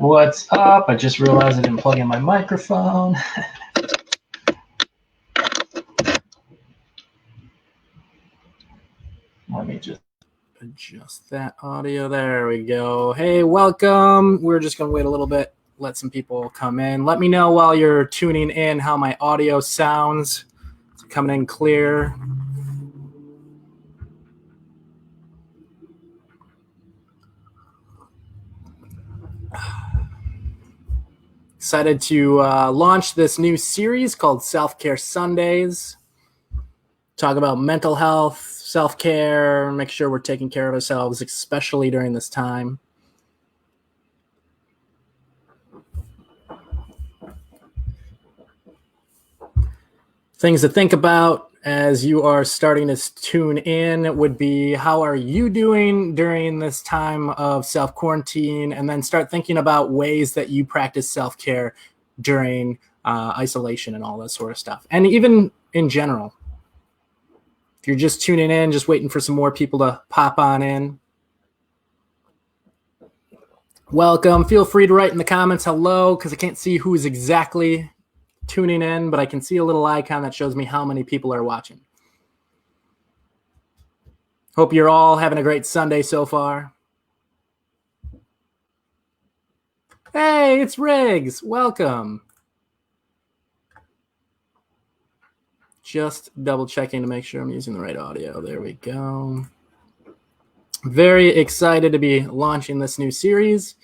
What's up? I just realized I didn't plug in my microphone. Let me just adjust that audio. There we go. Hey, welcome. We're just going to wait a little bit, let some people come in. Let me know while you're tuning in how my audio sounds. Is it coming in clear? Excited to launch this new series called Self-Care Sundays. Talk about mental health, self-care, make sure we're taking care of ourselves, especially during this time. Things to think about as you are starting to tune in would be, how are you doing during this time of self-quarantine? And then start thinking about ways that you practice self-care during isolation and all that sort of stuff. And even in general, if you're just tuning in, just waiting for some more people to pop on in, welcome. Feel free to write in the comments hello, because I can't see who's exactly tuning in, but I can see a little icon that shows me how many people are watching. Hope you're all having a great Sunday so far. Hey, it's Riggs. Welcome. Just double checking to make sure I'm using the right audio. There we go. Very excited to be launching this new series.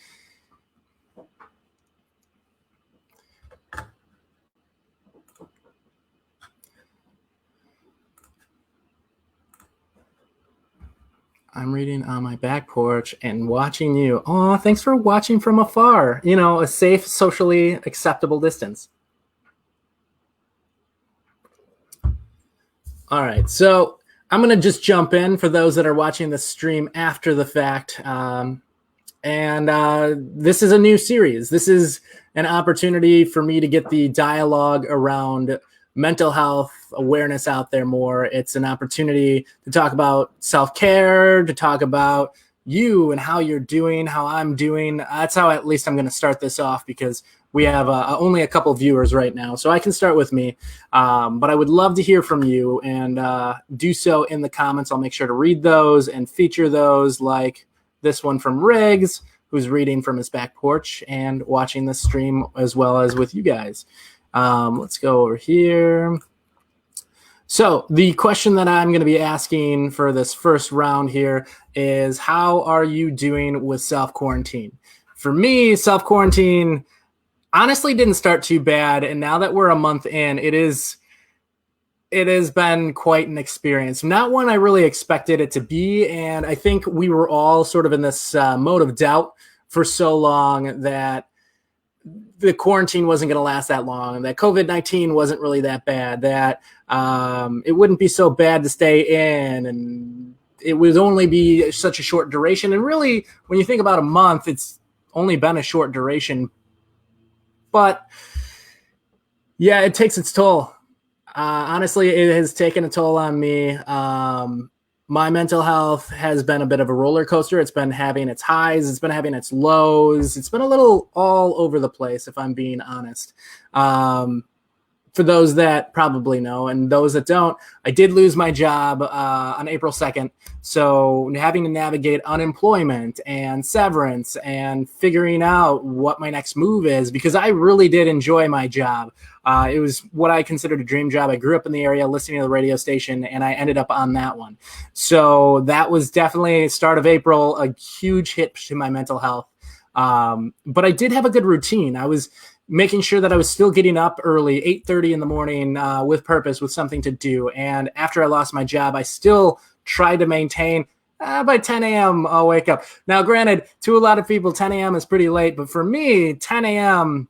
I'm reading on my back porch and watching you. Oh, thanks for watching from afar. You know, a safe, socially acceptable distance. All right, so I'm going to just jump in for those that are watching the stream after the fact. This is a new series. This is an opportunity for me to get the dialogue around mental health awareness out there more. It's an opportunity to talk about self-care, to talk about you and how you're doing, how I'm doing. That's how at least I'm going to start this off, because we have only a couple viewers right now, so I can start with me. But I would love to hear from you, and do so in the comments. I'll make sure to read those and feature those, like this one from Riggs, who's reading from his back porch and watching the stream as well as with you guys. Let's go over here. So the question that I'm going to be asking for this first round here is, how are you doing with self-quarantine? For me, self-quarantine honestly didn't start too bad. And now that we're a month in, it has been quite an experience. Not one I really expected it to be. And I think we were all sort of in this mode of doubt for so long that the quarantine wasn't going to last that long, that COVID-19 wasn't really that bad, that it wouldn't be so bad to stay in, and it would only be such a short duration. And really, when you think about a month, it's only been a short duration. But yeah, it takes its toll. Honestly, it has taken a toll on me. My mental health has been a bit of a roller coaster. It's been having its highs. It's been having its lows. It's been a little all over the place, if I'm being honest. For those that probably know, and those that don't, I did lose my job on April 2nd. So having to navigate unemployment and severance and figuring out what my next move is, because I really did enjoy my job. It was what I considered a dream job. I grew up in the area listening to the radio station, and I ended up on that one. So that was definitely, start of April, a huge hit to my mental health. But I did have a good routine. I was making sure that I was still getting up early, 8:30 in the morning, with purpose, with something to do. And after I lost my job, I still tried to maintain by 10 a.m. I'll wake up. Now, granted, to a lot of people, 10 a.m. is pretty late, but for me, 10 a.m.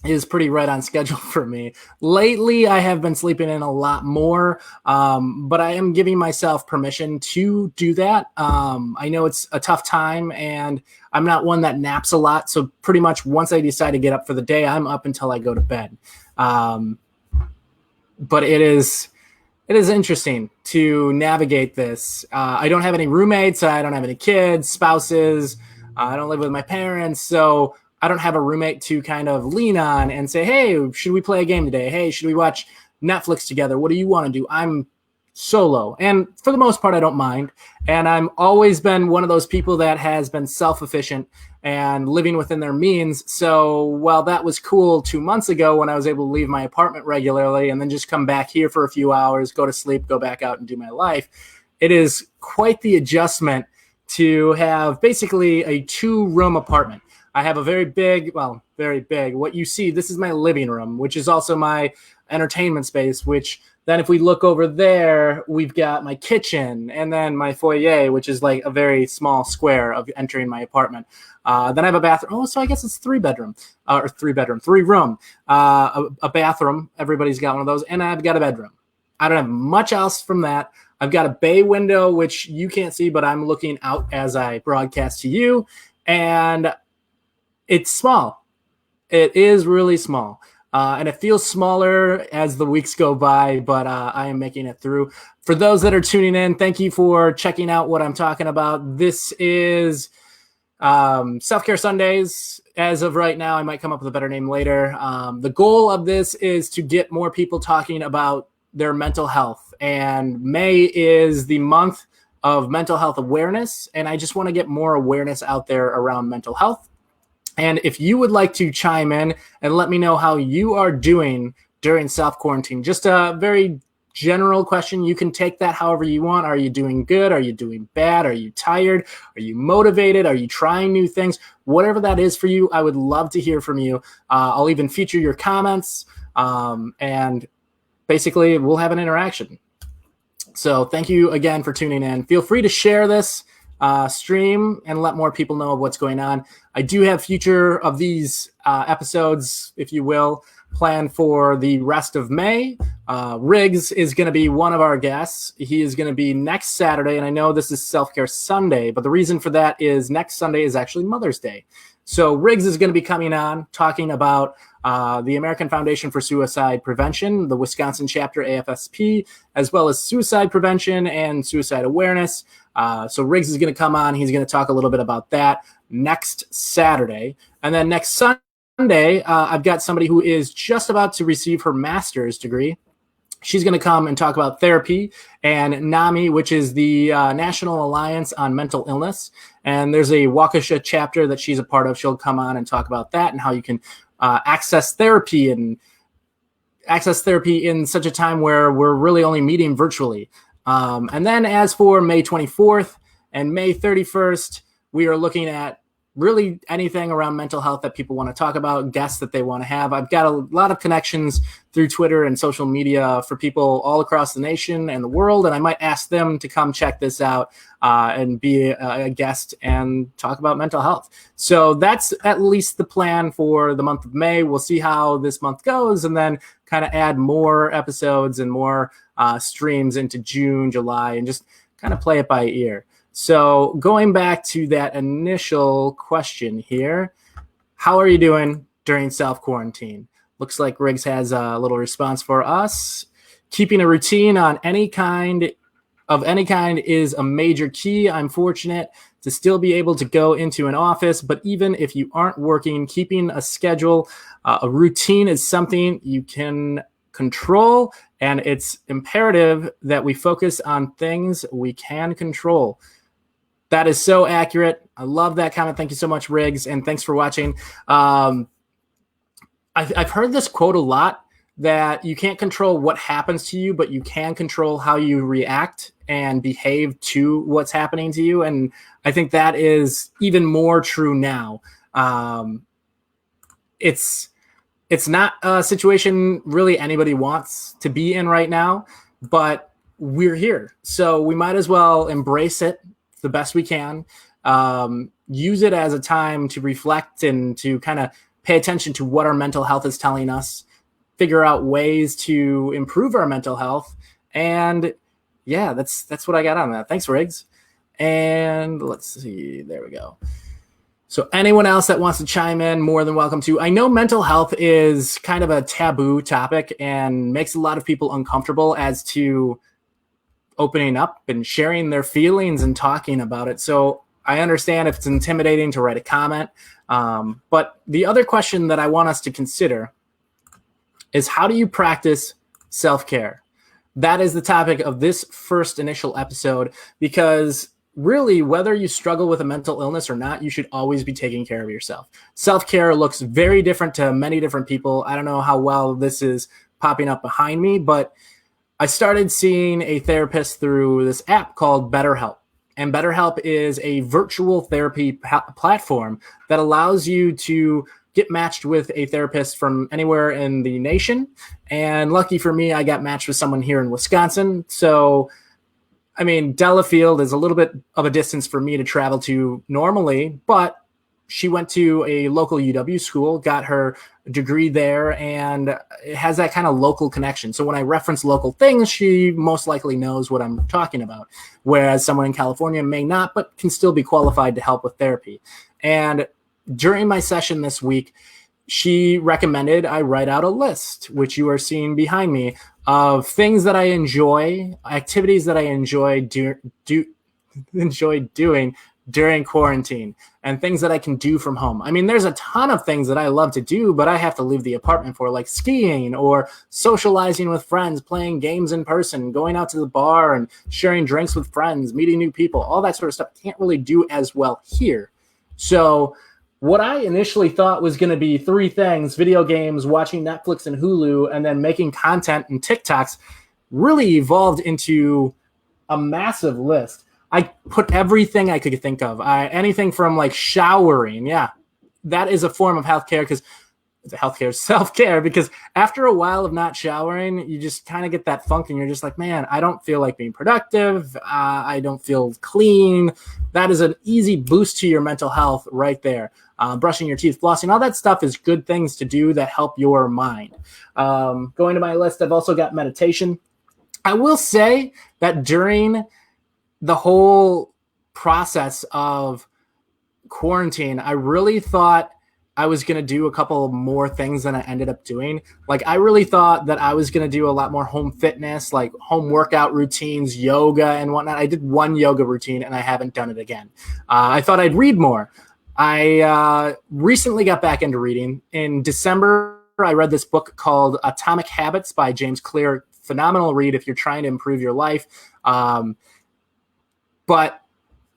is pretty right on schedule for me. Lately, I have been sleeping in a lot more, but I am giving myself permission to do that. I know it's a tough time, and I'm not one that naps a lot. So pretty much once I decide to get up for the day, I'm up until I go to bed. But it is interesting to navigate this. I don't have any roommates. I don't have any kids, spouses. I don't live with my parents. So I don't have a roommate to kind of lean on and say, hey, should we play a game today? Hey, should we watch Netflix together? What do you want to do? I'm solo. And for the most part, I don't mind. And I'm always been one of those people that has been self-efficient and living within their means. So while that was cool 2 months ago when I was able to leave my apartment regularly and then just come back here for a few hours, go to sleep, go back out and do my life, it is quite the adjustment to have basically a 2-room apartment. I have a very big, what you see, this is my living room, which is also my entertainment space, which then if we look over there, we've got my kitchen and then my foyer, which is like a very small square of entering my apartment. Then I have a bathroom. Oh, so I guess it's 3-room, a bathroom. Everybody's got one of those. And I've got a bedroom. I don't have much else from that. I've got a bay window, which you can't see, but I'm looking out as I broadcast to you. And it's small. It is really small. And it feels smaller as the weeks go by, but I am making it through. For those that are tuning in, thank you for checking out what I'm talking about. This is Self-Care Sundays. As of right now, I might come up with a better name later. The goal of this is to get more people talking about their mental health. And May is the month of mental health awareness. And I just want to get more awareness out there around mental health. And if you would like to chime in and let me know how you are doing during self-quarantine, just a very general question. You can take that however you want. Are you doing good? Are you doing bad? Are you tired? Are you motivated? Are you trying new things? Whatever that is for you, I would love to hear from you. I'll even feature your comments, and basically we'll have an interaction. So thank you again for tuning in. Feel free to share this stream and let more people know of what's going on. I do have future of these episodes, if you will, planned for the rest of May. Riggs is going to be one of our guests. He is going to be next Saturday, and I know this is Self-Care Sunday, but the reason for that is next Sunday is actually Mother's Day. So Riggs is going to be coming on talking about the American Foundation for Suicide Prevention, the Wisconsin chapter AFSP, as well as suicide prevention and suicide awareness. So Riggs is going to come on. He's going to talk a little bit about that next Saturday. And then next Sunday, I've got somebody who is just about to receive her master's degree. She's going to come and talk about therapy and NAMI, which is the National Alliance on Mental Illness. And there's a Waukesha chapter that she's a part of. She'll come on and talk about that and how you can access therapy in such a time where we're really only meeting virtually. And then as for May 24th and May 31st, we are looking at really anything around mental health that people want to talk about, guests that they want to have. I've got a lot of connections through Twitter and social media for people all across the nation and the world, and I might ask them to come check this out and be a guest and talk about mental health. So that's at least the plan for the month of May. We'll see how this month goes and then kind of add more episodes and more streams into June, July, and just kind of play it by ear. So going back to that initial question here, how are you doing during self-quarantine? Looks like Riggs has a little response for us. Keeping a routine on any kind is a major key. I'm fortunate to still be able to go into an office, but even if you aren't working, keeping a schedule, a routine is something you can control, and it's imperative that we focus on things we can control. That is so accurate. I love that comment. Thank you so much, Riggs, and thanks for watching. I've heard this quote a lot, that you can't control what happens to you, but you can control how you react and behave to what's happening to you. And I think that is even more true now. It's not a situation really anybody wants to be in right now, but we're here. So we might as well embrace it the best we can, use it as a time to reflect and to kind of pay attention to what our mental health is telling us, figure out ways to improve our mental health. And yeah, that's what I got on that. Thanks, Riggs. And let's see, there we go. So anyone else that wants to chime in, more than welcome to. I know mental health is kind of a taboo topic and makes a lot of people uncomfortable as to opening up and sharing their feelings and talking about it. So I understand if it's intimidating to write a comment. But the other question that I want us to consider is, how do you practice self-care? That is the topic of this first initial episode, because really, whether you struggle with a mental illness or not, you should always be taking care of yourself. Self-care looks very different to many different people. I don't know how well this is popping up behind me, but I started seeing a therapist through this app called BetterHelp. And BetterHelp is a virtual therapy platform that allows you to get matched with a therapist from anywhere in the nation. And lucky for me, I got matched with someone here in Wisconsin. So, I mean, Delafield is a little bit of a distance for me to travel to normally, but she went to a local UW school, got her degree there, and it has that kind of local connection. So when I reference local things, she most likely knows what I'm talking about, whereas someone in California may not, but can still be qualified to help with therapy. And during my session this week, she recommended I write out a list, which you are seeing behind me, of things that I enjoy, activities that I enjoy doing during quarantine, and things that I can do from home. I mean, there's a ton of things that I love to do, but I have to leave the apartment for, like skiing or socializing with friends, playing games in person, going out to the bar and sharing drinks with friends, meeting new people, all that sort of stuff. Can't really do as well here. So what I initially thought was going to be 3 things: video games, watching Netflix and Hulu, and then making content and TikToks, really evolved into a massive list. I put everything I could think of. Anything from like showering. Yeah, that is a form of self-care, because after a while of not showering, you just kind of get that funk and you're just like, man, I don't feel like being productive. I don't feel clean. That is an easy boost to your mental health right there. Brushing your teeth, flossing, all that stuff is good things to do that help your mind. Going to my list, I've also got meditation. I will say that during the whole process of quarantine, I really thought I was going to do a couple more things than I ended up doing. Like, I really thought that I was going to do a lot more home fitness, like home workout routines, yoga and whatnot. I did one yoga routine and I haven't done it again. I thought I'd read more. I recently got back into reading. In December, I read this book called Atomic Habits by James Clear. Phenomenal read if you're trying to improve your life. But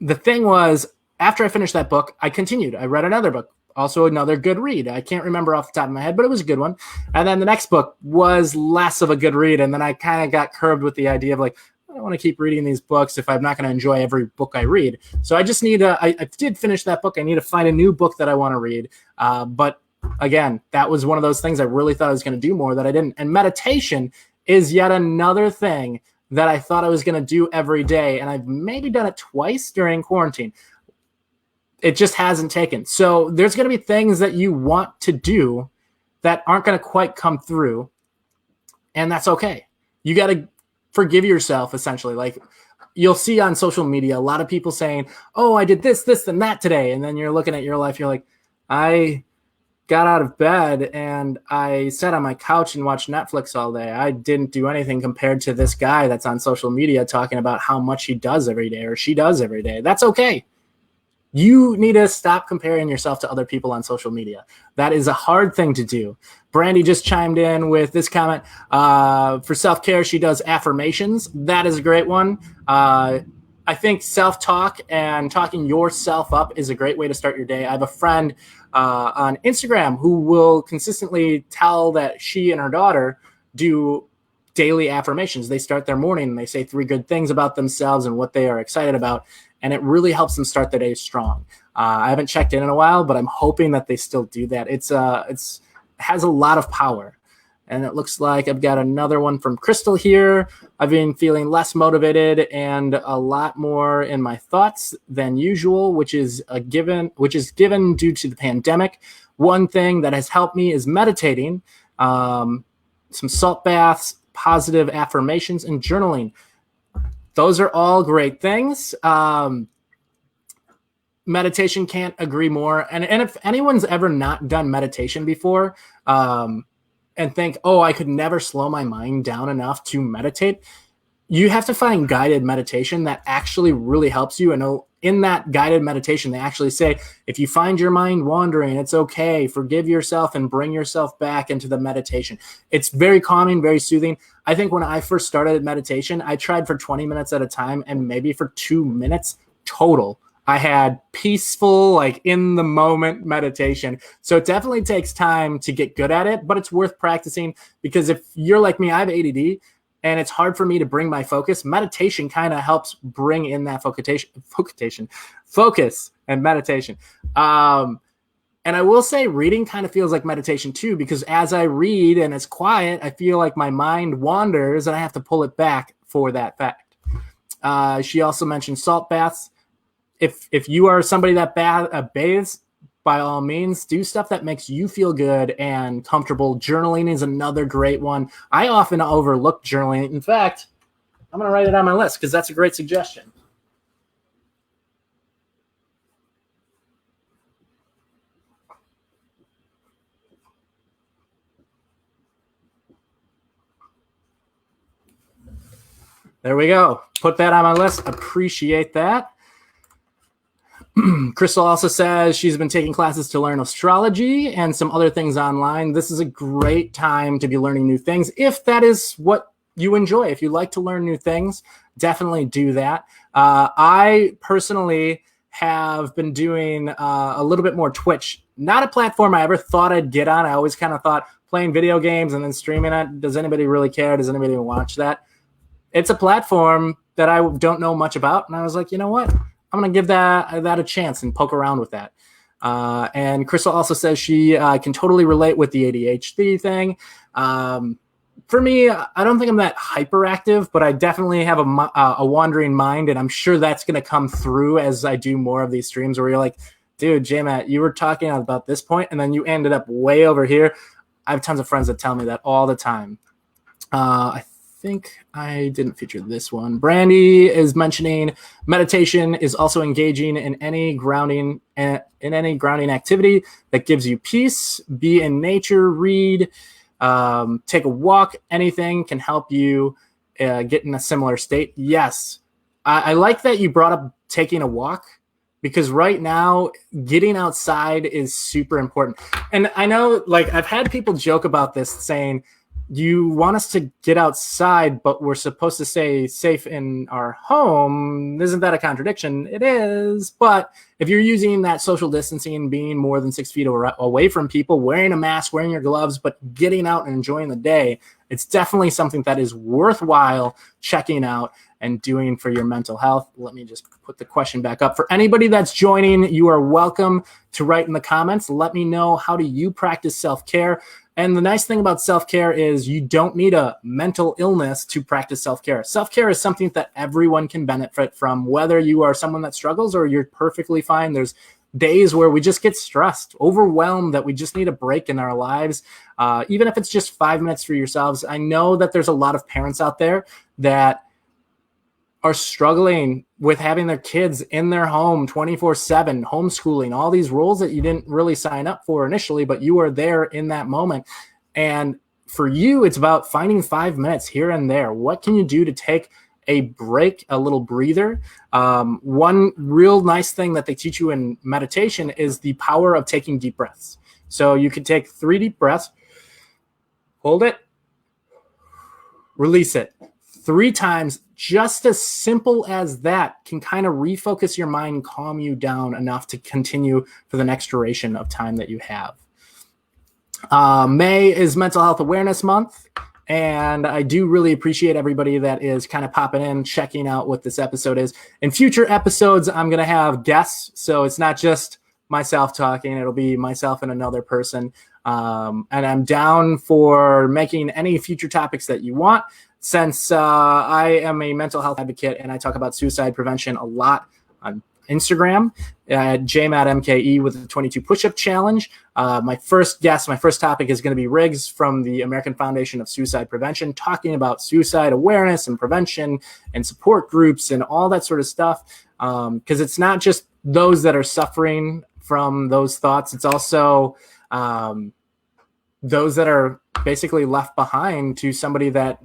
the thing was, after I finished that book, I continued. I read another book, also another good read. I can't remember off the top of my head, but it was a good one. And then the next book was less of a good read. And then I kind of got curbed with the idea of like, I don't want to keep reading these books if I'm not going to enjoy every book I read. So I just need I did finish that book. I need to find a new book that I want to read. But again, that was one of those things I really thought I was going to do more that I didn't. And meditation is yet another thing that I thought I was going to do every day. And I've maybe done it twice during quarantine. It just hasn't taken. So there's going to be things that you want to do that aren't going to quite come through. And that's okay. You got to forgive yourself, essentially. Like, you'll see on social media, a lot of people saying, oh, I did this, and that today. And then you're looking at your life. You're like, I got out of bed and I sat on my couch and watched Netflix all day. I didn't do anything compared to this guy that's on social media talking about how much he does every day or she does every day. That's okay. You need to stop comparing yourself to other people on social media. That is a hard thing to do. Brandy just chimed in with this comment. For self-care, she does affirmations. That is a great one. I think self-talk and talking yourself up is a great way to start your day. I have a friend on Instagram who will consistently tell that she and her daughter do daily affirmations. They start their morning and they say 3 good things about themselves and what they are excited about. And it really helps them start their day strong. I haven't checked in a while, but I'm hoping that they still do that. It has a lot of power. And it looks like I've got another one from Crystal here. I've been feeling less motivated and a lot more in my thoughts than usual, which is given due to the pandemic. One thing that has helped me is meditating, some salt baths, positive affirmations, and journaling. Those are all great things. Meditation, can't agree more. And if anyone's ever not done meditation before, and think, oh, I could never slow my mind down enough to meditate, you have to find guided meditation that actually really helps you. And in that guided meditation, they actually say, if you find your mind wandering, it's okay. Forgive yourself and bring yourself back into the meditation. It's very calming, very soothing. I think when I first started meditation, I tried for 20 minutes at a time, and maybe for 2 minutes total, I had peaceful, like in the moment meditation. So it definitely takes time to get good at it, but it's worth practicing, because if you're like me, I have ADD and it's hard for me to bring my focus. Meditation kind of helps bring in that focus and meditation. And I will say reading kind of feels like meditation too, because as I read and it's quiet, I feel like my mind wanders and I have to pull it back for that fact. She also mentioned salt baths. If you are somebody that bathes, by all means, do stuff that makes you feel good and comfortable. Journaling is another great one. I often overlook journaling. In fact, I'm going to write it on my list because that's a great suggestion. There we go. Put that on my list. Appreciate that. Crystal also says she's been taking classes to learn astrology and some other things online. This is a great time to be learning new things. If that is what you enjoy, if you like to learn new things, definitely do that. I personally have been doing a little bit more Twitch. Not a platform I ever thought I'd get on. I always kind of thought playing video games and then streaming it. Does anybody really care? Does anybody watch that? It's a platform that I don't know much about. And I was like, you know what? I'm going to give that a chance and poke around with that. And Crystal also says she can totally relate with the ADHD thing. For me, I don't think I'm that hyperactive, but I definitely have a wandering mind, and I'm sure that's going to come through as I do more of these streams where you're like, dude, JMatt, you were talking about this point, and then you ended up way over here. I have tons of friends that tell me that all the time. I think I didn't feature this one. Brandy is mentioning meditation is also engaging in any grounding activity that gives you peace. Be in nature, read, take a walk. Anything can help you get in a similar state. Yes, I like that you brought up taking a walk, because right now getting outside is super important. And I know, like, I've had people joke about this, saying, you want us to get outside, but we're supposed to stay safe in our home. Isn't that a contradiction? It is. But if you're using that social distancing, being more than 6 feet away from people, wearing a mask, wearing your gloves, but getting out and enjoying the day, it's definitely something that is worthwhile checking out and doing for your mental health. Let me just put the question back up. For anybody that's joining, you are welcome to write in the comments. Let me know, how do you practice self-care? And the nice thing about self-care is you don't need a mental illness to practice self-care. Self-care is something that everyone can benefit from, whether you are someone that struggles or you're perfectly fine. There's days where we just get stressed, overwhelmed, that we just need a break in our lives. Even if it's just 5 minutes for yourselves. I know that there's a lot of parents out there that are struggling with having their kids in their home 24/7, homeschooling, all these roles that you didn't really sign up for initially, but you are there in that moment. And for you, it's about finding 5 minutes here and there. What can you do to take a break, a little breather? One real nice thing that they teach you in meditation is the power of taking deep breaths. So you can take 3 deep breaths, hold it, release it 3 times. Just as simple as that can kind of refocus your mind, calm you down enough to continue for the next duration of time that you have. May is Mental Health Awareness Month, and I do really appreciate everybody that is kind of popping in, checking out what this episode is. In future episodes, I'm going to have guests, so it's not just myself talking. It'll be myself and another person, and I'm down for making any future topics that you want. Since I am a mental health advocate and I talk about suicide prevention a lot on Instagram at JMattMKE with the 22 push-up challenge. My first topic is going to be Riggs from the American Foundation of Suicide Prevention, talking about suicide awareness and prevention and support groups and all that sort of stuff. Because it's not just those that are suffering from those thoughts. It's also those that are basically left behind to somebody that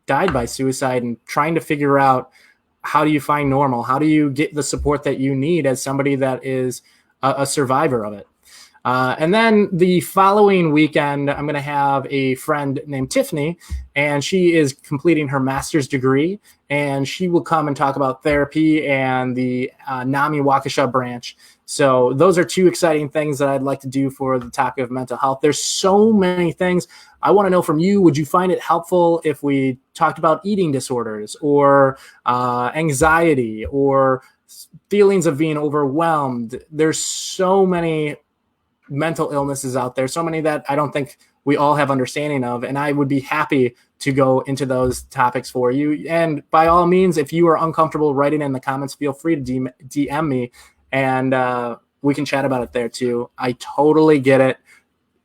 died by suicide and trying to figure out, how do you find normal? How do you get the support that you need as somebody that is a survivor of it? And then the following weekend, I'm going to have a friend named Tiffany, and she is completing her master's degree, and she will come and talk about therapy and the NAMI Waukesha branch. So those are two exciting things that I'd like to do for the topic of mental health. There's so many things. I want to know from you, would you find it helpful if we talked about eating disorders or anxiety or feelings of being overwhelmed? There's so many mental illnesses out there, so many that I don't think we all have understanding of, and I would be happy to go into those topics for you. And by all means, if you are uncomfortable writing in the comments, feel free to DM me, and we can chat about it there too. I totally get it.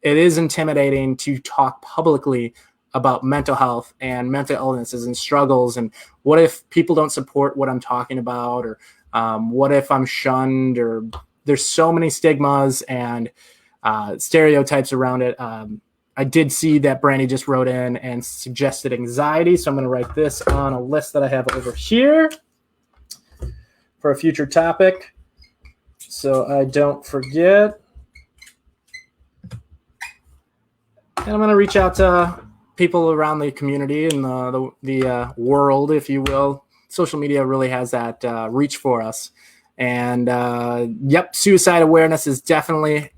It is intimidating to talk publicly about mental health and mental illnesses and struggles, and what if people don't support what I'm talking about, or what if I'm shunned, or there's so many stigmas and stereotypes around it. I did see that Brandy just wrote in and suggested anxiety, so I'm going to write this on a list that I have over here for a future topic, so I don't forget. And I'm going to reach out to people around the community and the world, if you will. Social media really has that reach for us. And yep, suicide awareness is definitely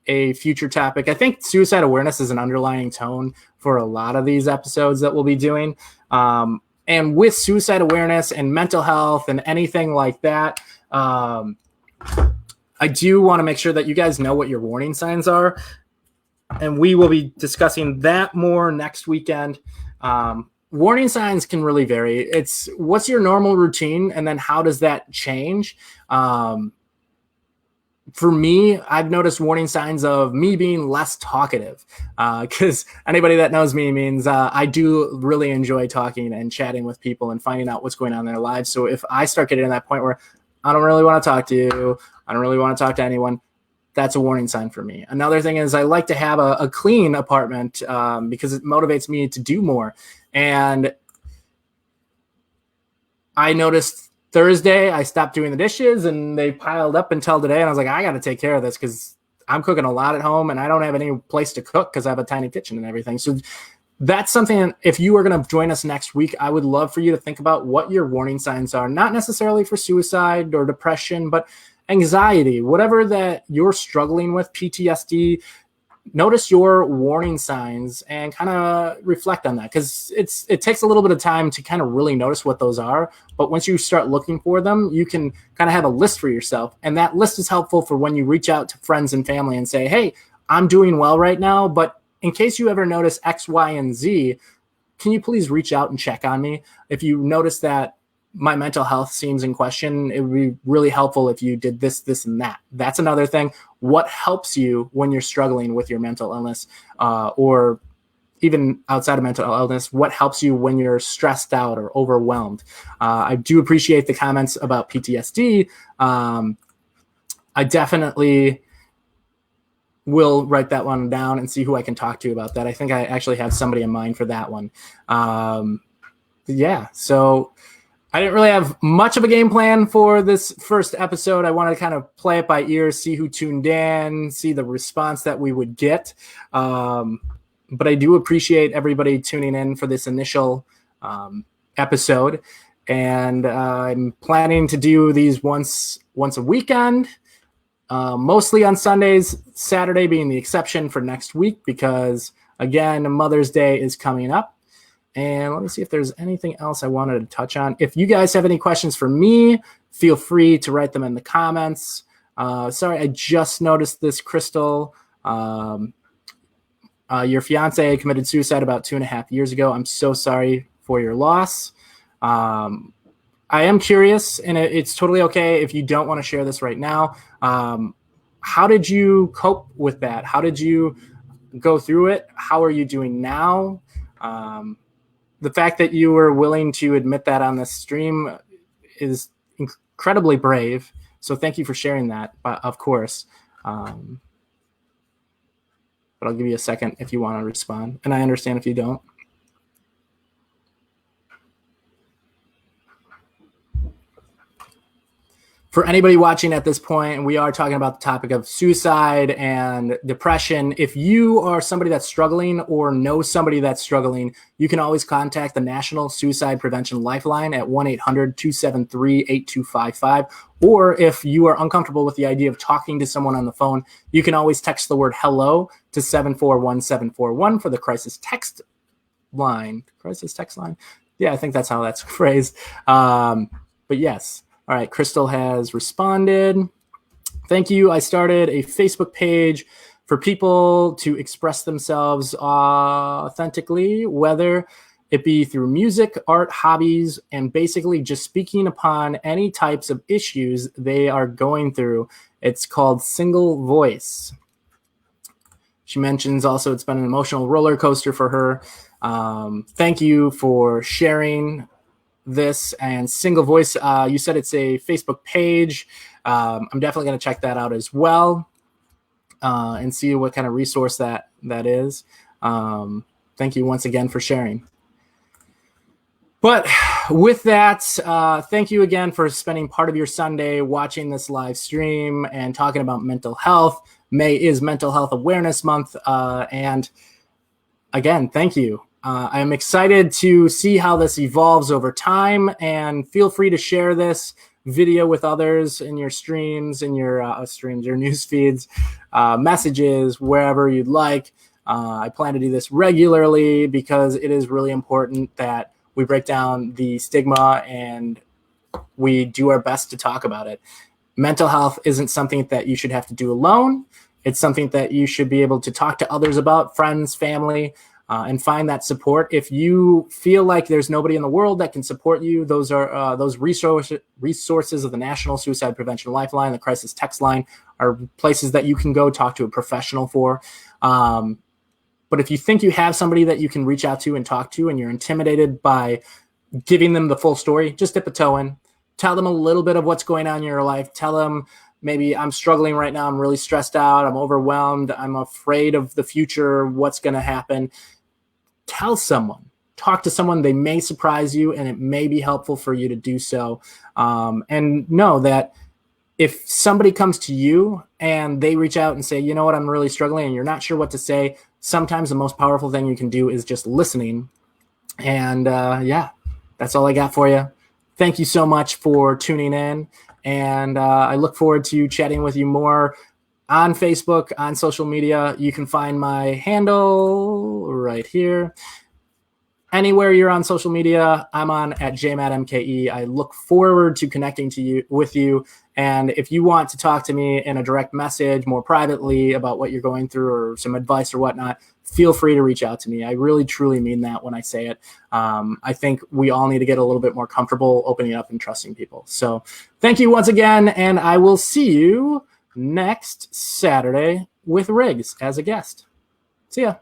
a future topic. I think suicide awareness is an underlying tone for a lot of these episodes that we'll be doing. And with suicide awareness and mental health and anything like that, I do want to make sure that you guys know what your warning signs are. And we will be discussing that more next weekend. Warning signs can really vary. It's what's your normal routine, and then how does that change? For me, I've noticed warning signs of me being less talkative, because anybody that knows me means I do really enjoy talking and chatting with people and finding out what's going on in their lives. So if I start getting to that point where I don't really want to talk to you, I don't really want to talk to anyone, that's a warning sign for me. Another thing is I like to have a clean apartment because it motivates me to do more. And I noticed Thursday I stopped doing the dishes and they piled up until today. And I was like, I got to take care of this because I'm cooking a lot at home and I don't have any place to cook because I have a tiny kitchen and everything. So that's something, if you are going to join us next week, I would love for you to think about what your warning signs are, not necessarily for suicide or depression, but anxiety, whatever that you're struggling with, PTSD. Notice your warning signs and kind of reflect on that, because it takes a little bit of time to kind of really notice what those are. But once you start looking for them, you can kind of have a list for yourself. And that list is helpful for when you reach out to friends and family and say, hey, I'm doing well right now, but in case you ever notice X, Y, and Z, can you please reach out and check on me? If you notice that my mental health seems in question, it would be really helpful if you did this, this, and that. That's another thing. What helps you when you're struggling with your mental illness, or even outside of mental illness? What helps you when you're stressed out or overwhelmed? I do appreciate the comments about PTSD. I definitely will write that one down and see who I can talk to about that. I think I actually have somebody in mind for that one. Yeah, so I didn't really have much of a game plan for this first episode. I wanted to kind of play it by ear, see who tuned in, see the response that we would get. But I do appreciate everybody tuning in for this initial episode. And I'm planning to do these once a weekend, mostly on Sundays, Saturday being the exception for next week, because, again, Mother's Day is coming up. And let me see if there's anything else I wanted to touch on. If you guys have any questions for me, feel free to write them in the comments. Sorry, I just noticed this, Crystal. Your fiance committed suicide about 2.5 years ago. I'm so sorry for your loss. I am curious, and it's totally okay if you don't want to share this right now. How did you cope with that? How did you go through it? How are you doing now? The fact that you were willing to admit that on this stream is incredibly brave. So thank you for sharing that, of course. But I'll give you a second if you want to respond. And I understand if you don't. For anybody watching at this point, we are talking about the topic of suicide and depression. If you are somebody that's struggling or know somebody that's struggling, you can always contact the National Suicide Prevention Lifeline at 1-800-273-8255. Or if you are uncomfortable with the idea of talking to someone on the phone, you can always text the word hello to 741-741 for the crisis text line. Crisis text line? Yeah, I think that's how that's phrased. But yes. All right, Crystal has responded. Thank you. I started a Facebook page for people to express themselves authentically, whether it be through music, art, hobbies, and basically just speaking upon any types of issues they are going through. It's called Single Voice. She mentions also it's been an emotional roller coaster for her. Thank you for sharing this. And Single Voice, you said it's a Facebook page. I'm definitely going to check that out as well and see what kind of resource that is. Thank you once again for sharing. But with that, thank you again for spending part of your Sunday watching this live stream and talking about mental health. May is Mental Health Awareness Month. And again, thank you. I'm excited to see how this evolves over time, and feel free to share this video with others in your streams, in your your news feeds, messages, wherever you'd like. I plan to do this regularly because it is really important that we break down the stigma and we do our best to talk about it. Mental health isn't something that you should have to do alone. It's something that you should be able to talk to others about, friends, family, and find that support. If you feel like there's nobody in the world that can support you, those are those resources of the National Suicide Prevention Lifeline, the crisis text line, are places that you can go talk to a professional for. But if you think you have somebody that you can reach out to and talk to, and you're intimidated by giving them the full story, just dip a toe in. Tell them a little bit of what's going on in your life. Tell them, maybe I'm struggling right now. I'm really stressed out. I'm overwhelmed. I'm afraid of the future, what's going to happen. Tell someone, talk to someone. They may surprise you, and it may be helpful for you to do so. And know that if somebody comes to you and they reach out and say, you know what, I'm really struggling, and you're not sure what to say, sometimes the most powerful thing you can do is just listening. And yeah, that's all I got for you. Thank you so much for tuning in. And I look forward to chatting with you more on Facebook, on social media. You can find my handle right here. Anywhere you're on social media, I'm on at JMattMKE. I look forward to connecting with you. And if you want to talk to me in a direct message more privately about what you're going through or some advice or whatnot, feel free to reach out to me. I really, truly mean that when I say it. I think we all need to get a little bit more comfortable opening up and trusting people. So thank you once again, and I will see you next Saturday with Riggs as a guest. See ya.